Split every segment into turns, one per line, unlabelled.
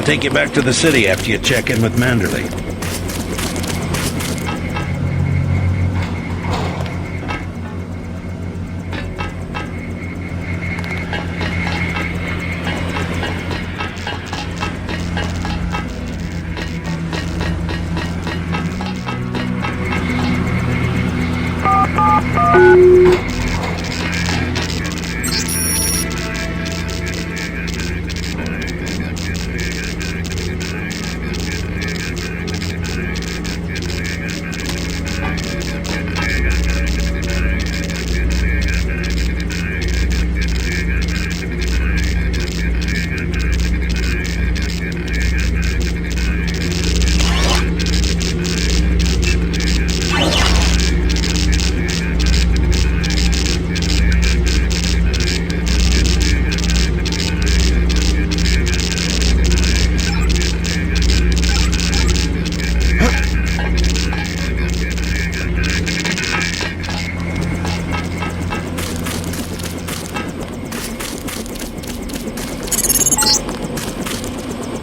I'll take you back to the city after you check in with Manderley.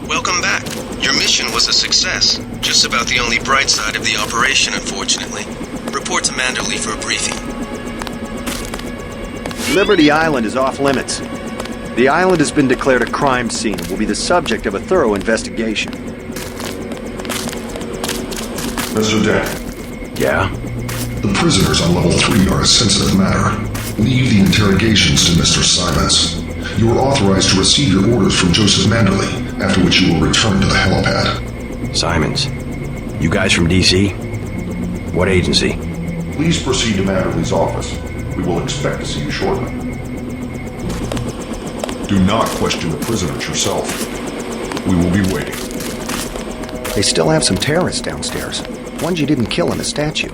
Welcome back. Your mission was a success. Just about the only bright side of the operation, unfortunately. Report to Manderley for a briefing.
Liberty Island is off limits. The island has been declared a crime scene and will be the subject of a thorough investigation.
Mr. Dent.
Yeah?
The prisoners on level 3 are a sensitive matter. Leave the interrogations to Mr. Simons. You are authorized to receive your orders from Joseph Manderley, after which you will return to the helipad.
Simons. You guys from DC? What agency?
Please proceed to Manderley's office. We will expect to see you shortly. Do not question the prisoners yourself. We will be waiting.
They still have some terrorists downstairs. Ones you didn't kill in the statue.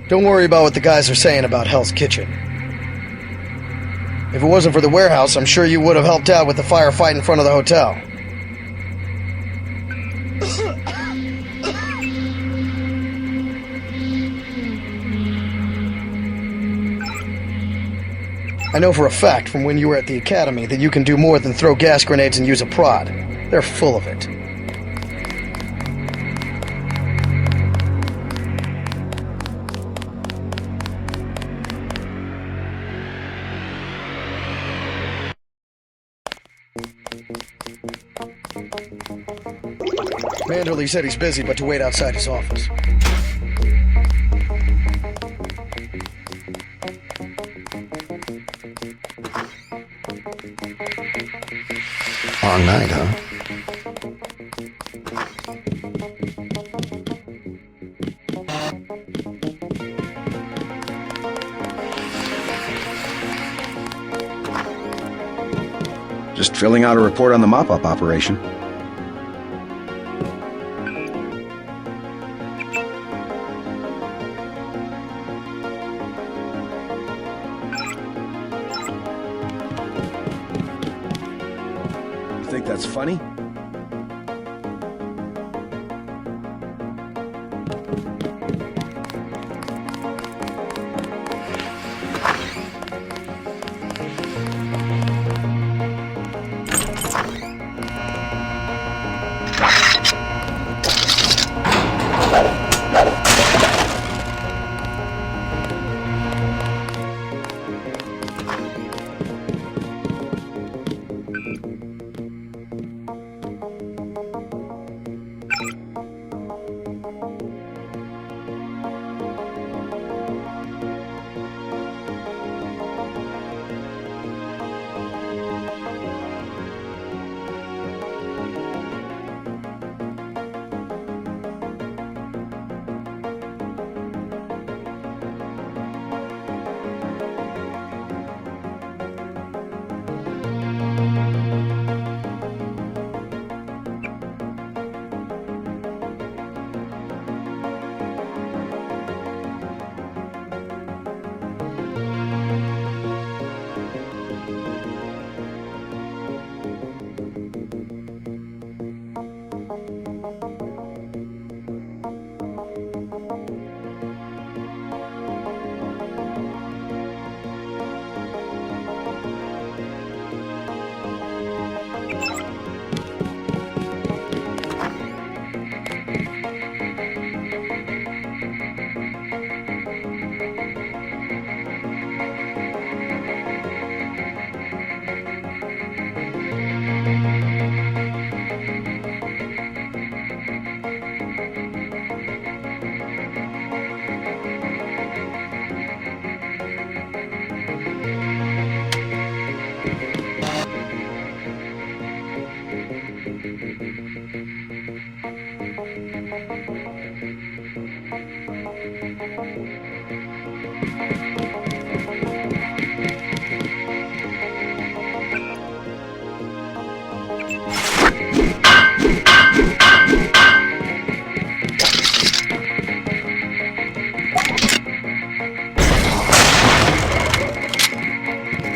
Don't worry about what the guys are saying about Hell's Kitchen. If it wasn't for the warehouse, I'm sure you would have helped out with the firefight in front of the hotel. I know for a fact from when you were at the academy that you can do more than throw gas grenades and use a prod. They're full of it. Manderley said he's busy, but to wait outside his office.
Long night, huh?
Just filling out a report on the mop-up operation. You think that's funny?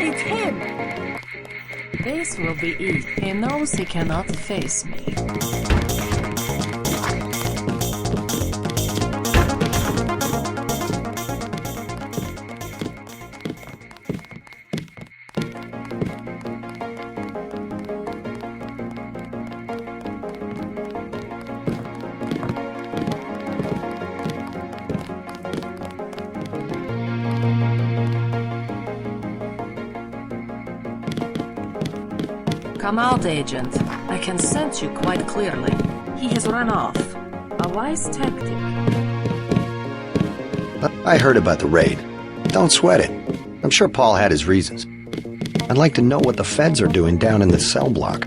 It's him! This will be easy. He knows he cannot face me. Come out, Agent. I can sense you quite clearly. He has run off. A wise tactic.
I heard about the raid. Don't sweat it. I'm sure Paul had his reasons. I'd like to know what the feds are doing down in the cell block.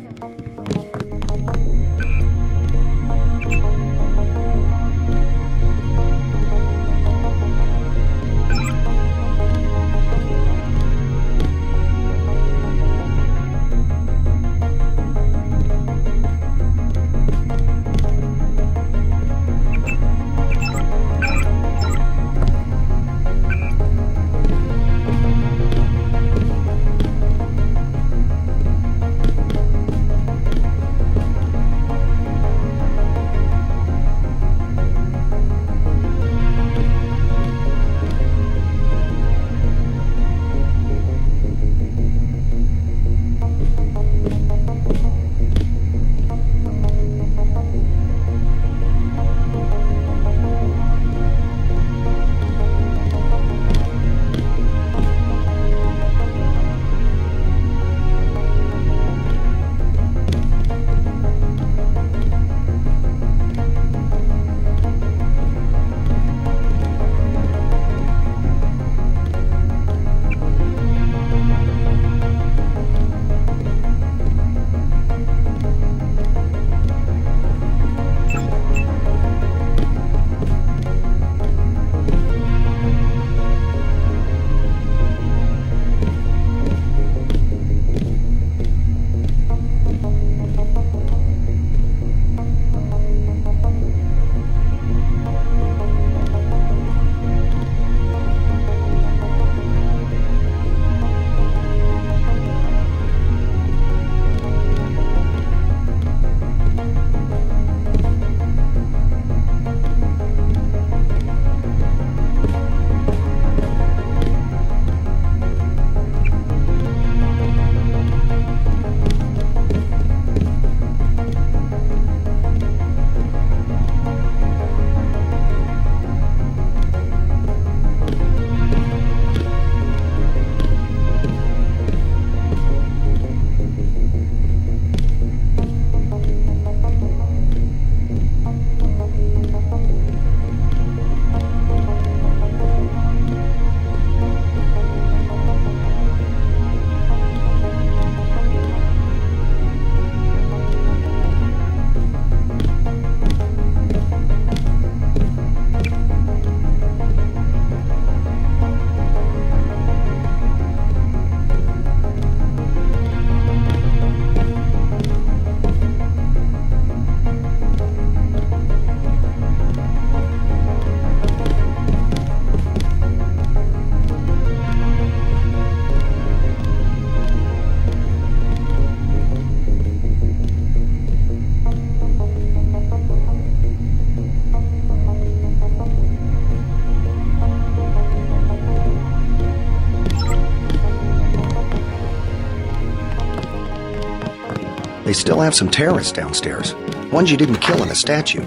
They still have some terrorists downstairs. Ones you didn't kill in the statue.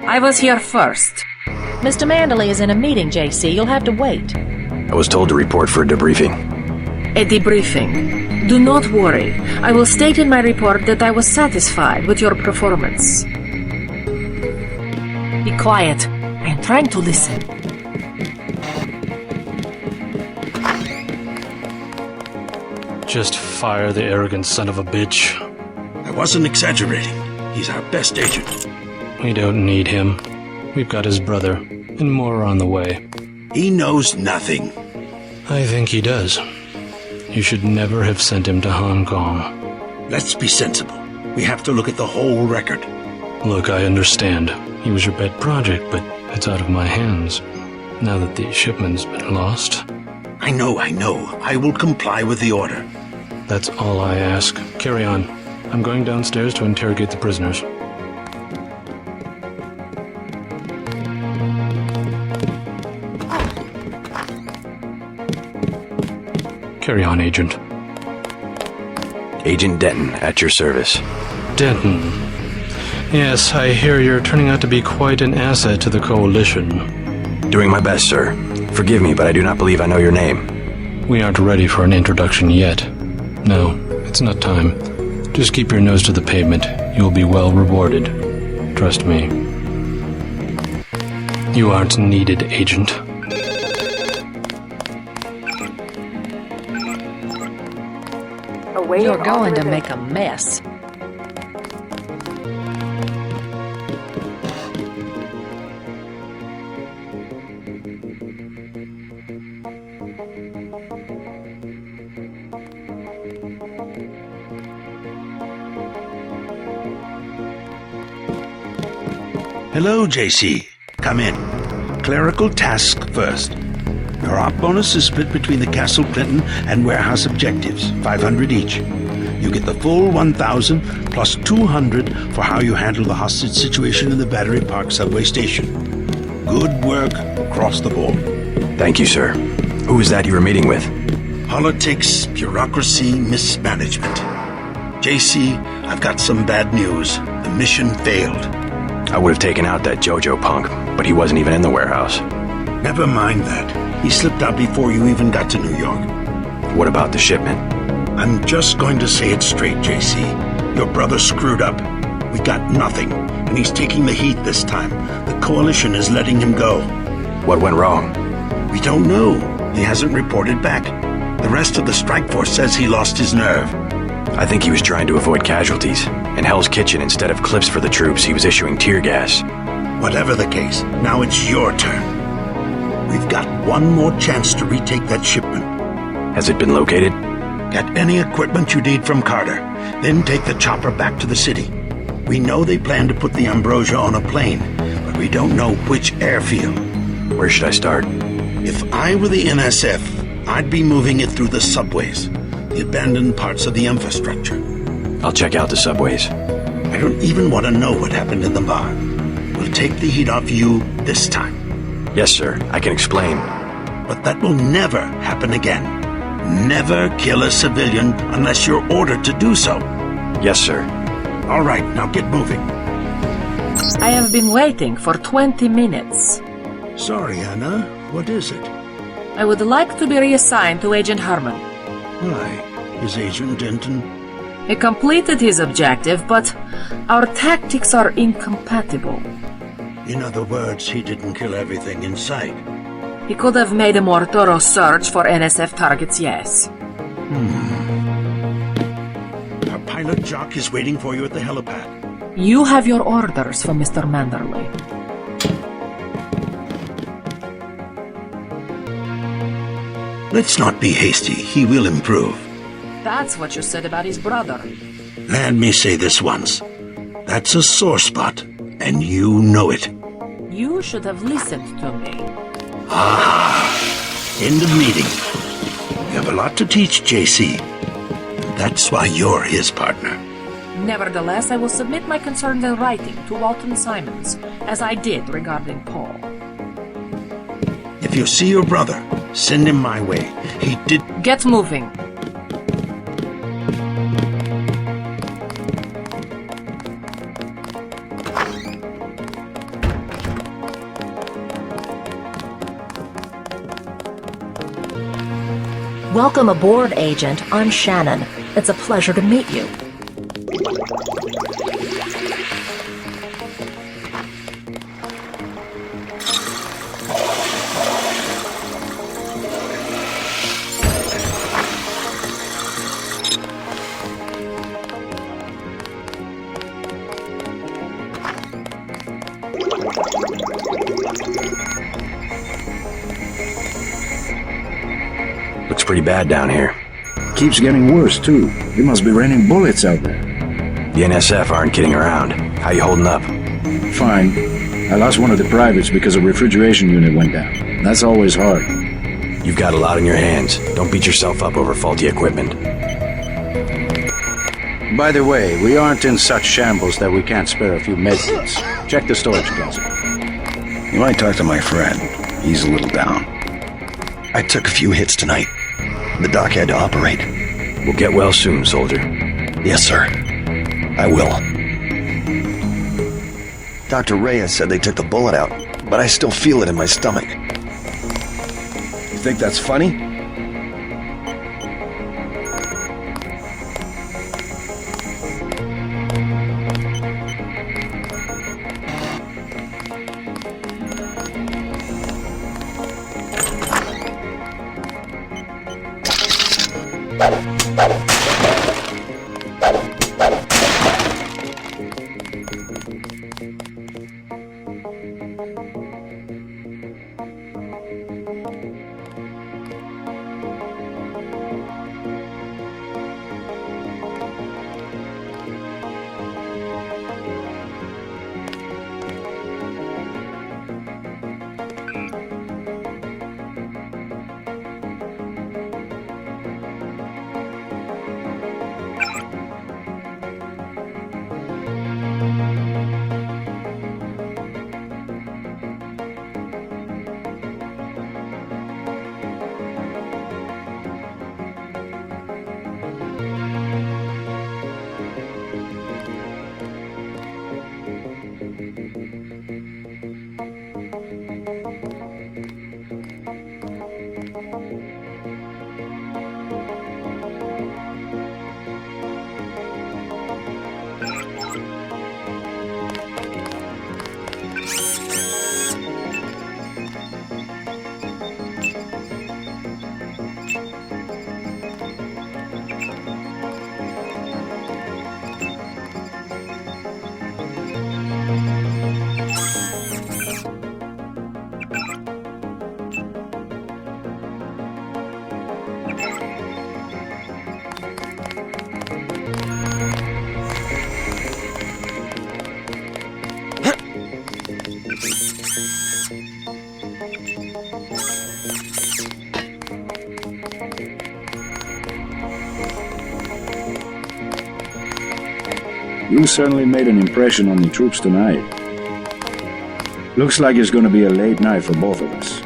I was here first.
Mr. Manderley is in a meeting, JC. You'll have to wait.
I was told to report for a debriefing.
A debriefing. Do not worry. I will state in my report that I was satisfied with your performance. Be quiet. I am trying to listen.
Just fire the arrogant son of a bitch.
I wasn't exaggerating. He's our best agent.
We don't need him. We've got his brother, and more are on the way.
He knows nothing.
I think he does. You should never have sent him to Hong Kong.
Let's be sensible. We have to look at the whole record.
Look, I understand. He was your pet project, but it's out of my hands. Now that the shipment's been lost.
I know. I will comply with the order.
That's all I ask. Carry on. I'm going downstairs to interrogate the prisoners. Carry on, Agent.
Agent Denton, at your service.
Denton. Yes, I hear you're turning out to be quite an asset to the Coalition.
Doing my best, sir. Forgive me, but I do not believe I know your name.
We aren't ready for an introduction yet. No, it's not time. Just keep your nose to the pavement. You'll be well rewarded. Trust me. You aren't needed, Agent.
You're going to make a mess.
Hello, JC. Come in. Clerical task first. Your op bonus is split between the Castle Clinton and warehouse objectives, 500 each. You get the full 1,000 plus 200 for how you handle the hostage situation in the Battery Park subway station. Good work across the board.
Thank you, sir. Who is that you were meeting with?
Politics, bureaucracy, mismanagement. JC, I've got some bad news. The mission failed.
I would have taken out that JoJo punk, but he wasn't even in the warehouse.
Never mind that. He slipped out before you even got to New York.
What about the shipment?
I'm just going to say it straight, JC. Your brother screwed up. We got nothing, and he's taking the heat this time. The Coalition is letting him go.
What went wrong?
We don't know. He hasn't reported back. The rest of the strike force says he lost his nerve.
I think he was trying to avoid casualties. In Hell's Kitchen, instead of clips for the troops, he was issuing tear gas.
Whatever the case, now it's your turn. We've got one more chance to retake that shipment.
Has it been located?
Get any equipment you need from Carter, then take the chopper back to the city. We know they plan to put the Ambrosia on a plane, but we don't know which airfield.
Where should I start?
If I were the NSF, I'd be moving it through the subways, the abandoned parts of the infrastructure.
I'll check out the subways.
I don't even want to know what happened in the bar. We'll take the heat off you this time.
Yes, sir. I can explain.
But that will never happen again. Never kill a civilian unless you're ordered to do so.
Yes, sir.
All right, now get moving.
I have been waiting for 20 minutes.
Sorry, Anna. What is it?
I would like to be reassigned to Agent Harmon.
Why? Is Agent Denton?
He completed his objective, but our tactics are incompatible.
In other words, he didn't kill everything in sight.
He could have made a more thorough search for NSF targets, yes.
Our pilot Jock is waiting for you at the helipad.
You have your orders from Mr. Manderley.
Let's not be hasty. He will improve.
That's what you said about his brother.
Let me say this once. That's a sore spot, and you know it.
You should have listened to me.
End of meeting. You have a lot to teach, JC. And that's why you're his partner.
Nevertheless, I will submit my concerns in writing to Walton Simons, as I did regarding Paul.
If you see your brother, send him my way. He did...
Get moving.
Welcome aboard, Agent. I'm Shannon. It's a pleasure to meet you.
pretty bad down here.
Keeps getting worse, too. They must be raining bullets out there.
The NSF aren't kidding around. How you holding up?
Fine. I lost one of the privates because a refrigeration unit went down. That's always hard.
You've got a lot on your hands. Don't beat yourself up over faulty equipment.
By the way, we aren't in such shambles that we can't spare a few medkits. Check the storage closet.
You might talk to my friend. He's a little down.
I took a few hits tonight. The doc had to operate.
We'll get well soon, soldier.
Yes, sir. I will. Dr. Reyes said they took the bullet out, but I still feel it in my stomach.
You think that's funny?
You certainly made an impression on the troops tonight. Looks like it's gonna be a late night for both of us.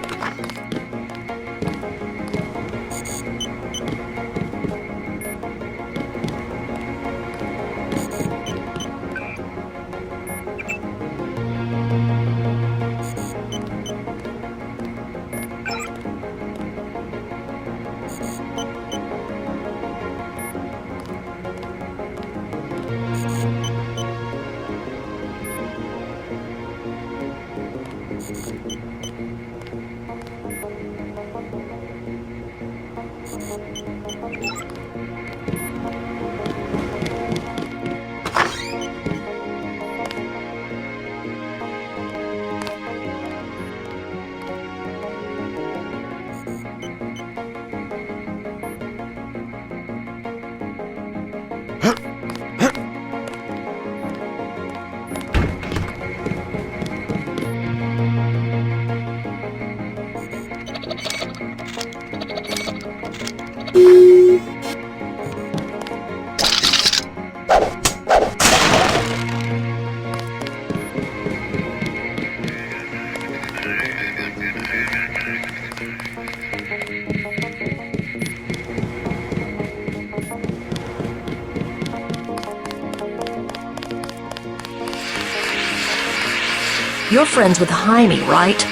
You're friends with Jaime, right?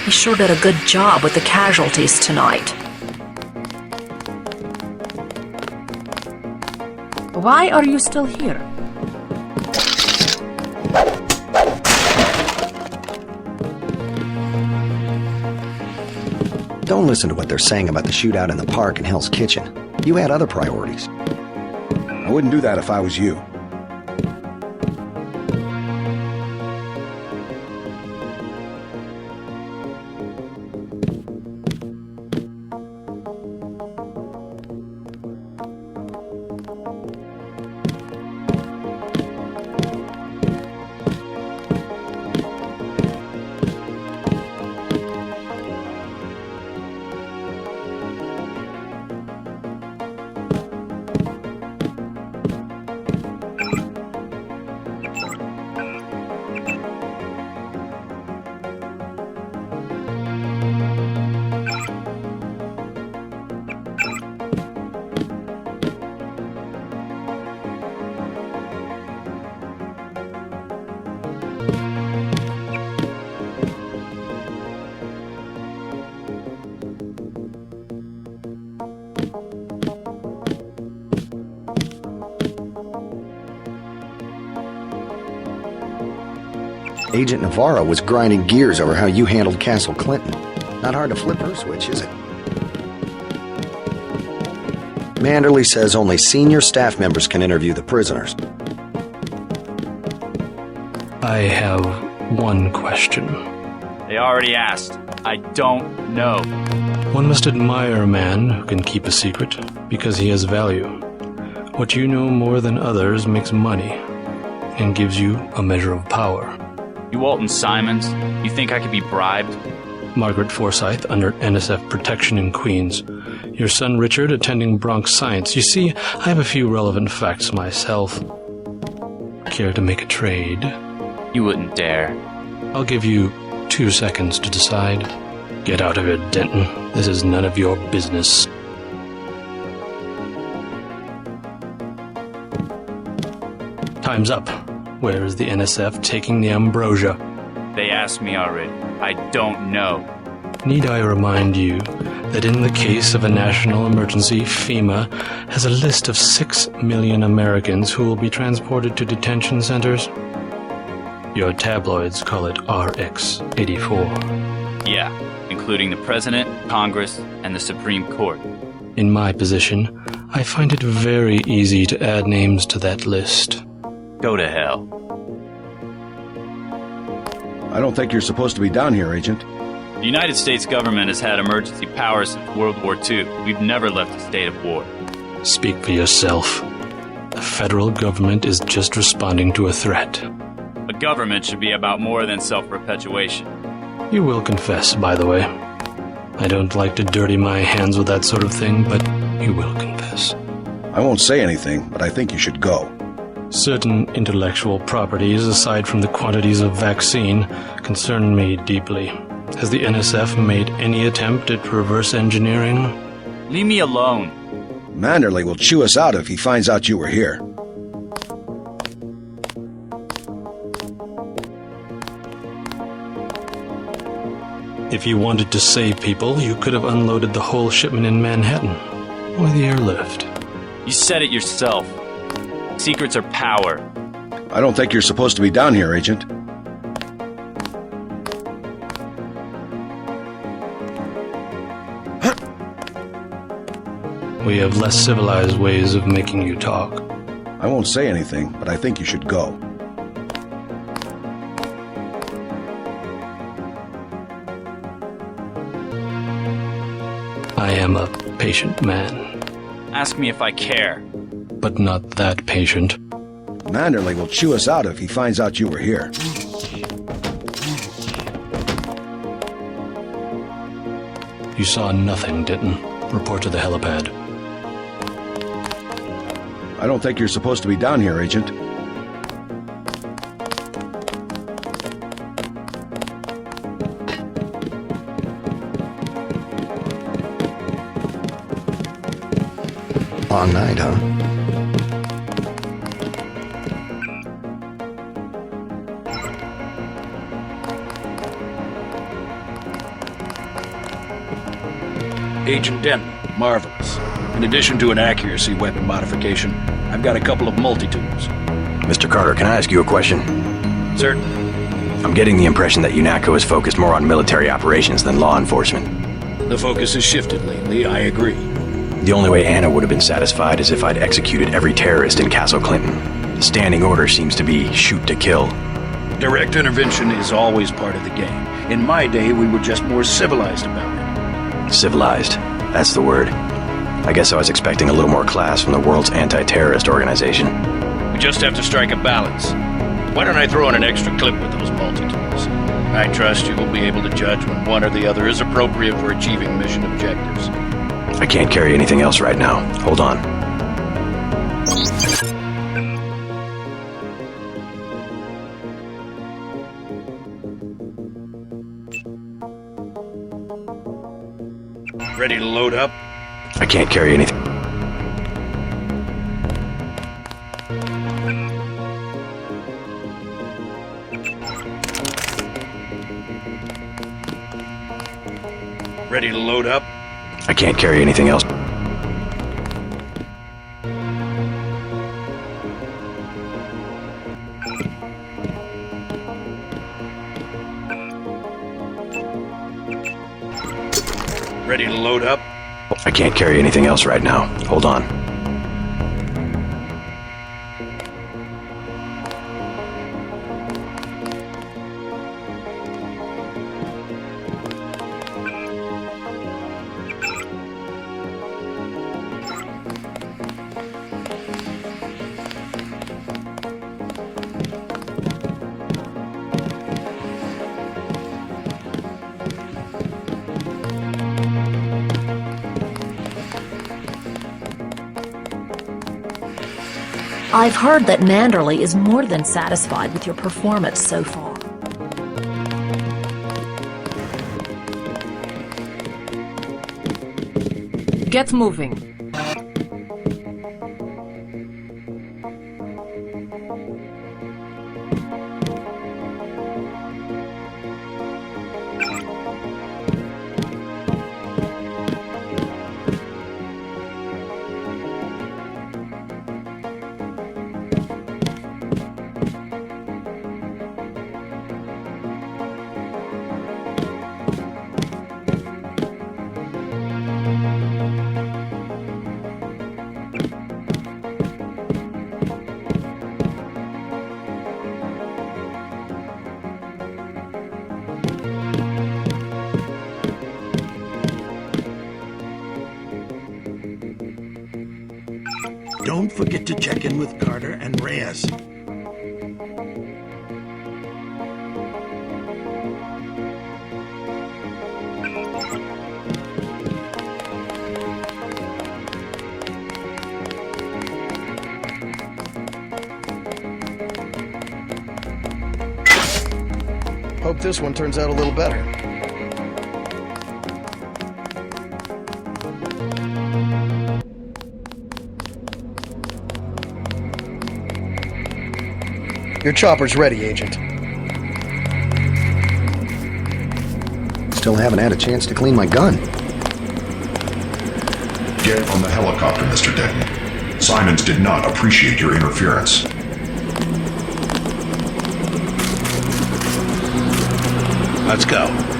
He sure did a good job with the casualties tonight.
Why are you still here?
Don't listen to what they're saying about the shootout in the park and Hell's Kitchen. You had other priorities.
I wouldn't do that if I was you.
Agent Navarro was grinding gears over how you handled Castle Clinton. Not hard to flip her switch, is it? Manderley says only senior staff members can interview the prisoners.
I have one question.
They already asked. I don't know.
One must admire a man who can keep a secret because he has value. What you know more than others makes money and gives you a measure of power.
You Walton Simons, you think I could be bribed?
Margaret Forsyth under NSF protection in Queens. Your son Richard attending Bronx Science. You see, I have a few relevant facts myself. Care to make a trade?
You wouldn't dare.
I'll give you 2 seconds to decide. Get out of here, Denton. This is none of your business. Time's up. Where is the NSF taking the ambrosia?
They asked me already. I don't know.
Need I remind you that in the case of a national emergency, FEMA has a list of 6 million Americans who will be transported to detention centers? Your tabloids call it RX-84.
Yeah, including the President, Congress, and the Supreme Court.
In my position, I find it very easy to add names to that list.
Go to hell.
I don't think you're supposed to be down here, Agent.
The United States government has had emergency powers since World War II. We've never left a state of war.
Speak for yourself. The federal government is just responding to a threat.
A government should be about more than self-perpetuation.
You will confess, by the way. I don't like to dirty my hands with that sort of thing, but you will confess.
I won't say anything, but I think you should go.
Certain intellectual properties, aside from the quantities of vaccine, concern me deeply. Has the NSF made any attempt at reverse engineering?
Leave me alone.
Manderley will chew us out if he finds out you were here.
If you wanted to save people, you could have unloaded the whole shipment in Manhattan, or the airlift.
You said it yourself. Secrets are power.
I don't think you're supposed to be down here, Agent.
We have less civilized ways of making you talk.
I won't say anything, but I think you should go.
I am a patient man.
Ask me if I care.
But not that patient.
Manderley will chew us out if he finds out you were here.
You saw nothing, Denton. Report to the helipad.
I don't think you're supposed to be down here, Agent.
Long night, huh?
Agent Denton, marvelous. In addition to an accuracy weapon modification, I've got a couple of multi-tools.
Mr. Carter, can I ask you a question?
Certainly.
I'm getting the impression that Unatco is focused more on military operations than law enforcement.
The focus has shifted lately, I agree.
The only way Anna would have been satisfied is if I'd executed every terrorist in Castle Clinton. The standing order seems to be shoot to kill.
Direct intervention is always part of the game. In my day, we were just more civilized about it.
Civilized. That's the word. I guess I was expecting a little more class from the world's anti-terrorist organization.
We just have to strike a balance. Why don't I throw in an extra clip with those multi-tools? I trust you will be able to judge when one or the other is appropriate for achieving mission objectives.
I can't carry anything else right now. Hold on.
Ready to load up?
I can't carry anything.
Ready to load up?
I can't carry anything else.
Ready to load up?
I can't carry anything else right now. Hold on.
I've heard that Manderley is more than satisfied with your performance so far.
Get moving.
Don't forget to check in with Carter and Reyes.
Hope this one turns out a little better. Your chopper's ready, Agent.
Still haven't had a chance to clean my gun.
Get on the helicopter, Mr. Denton. Simons did not appreciate your interference.
Let's go.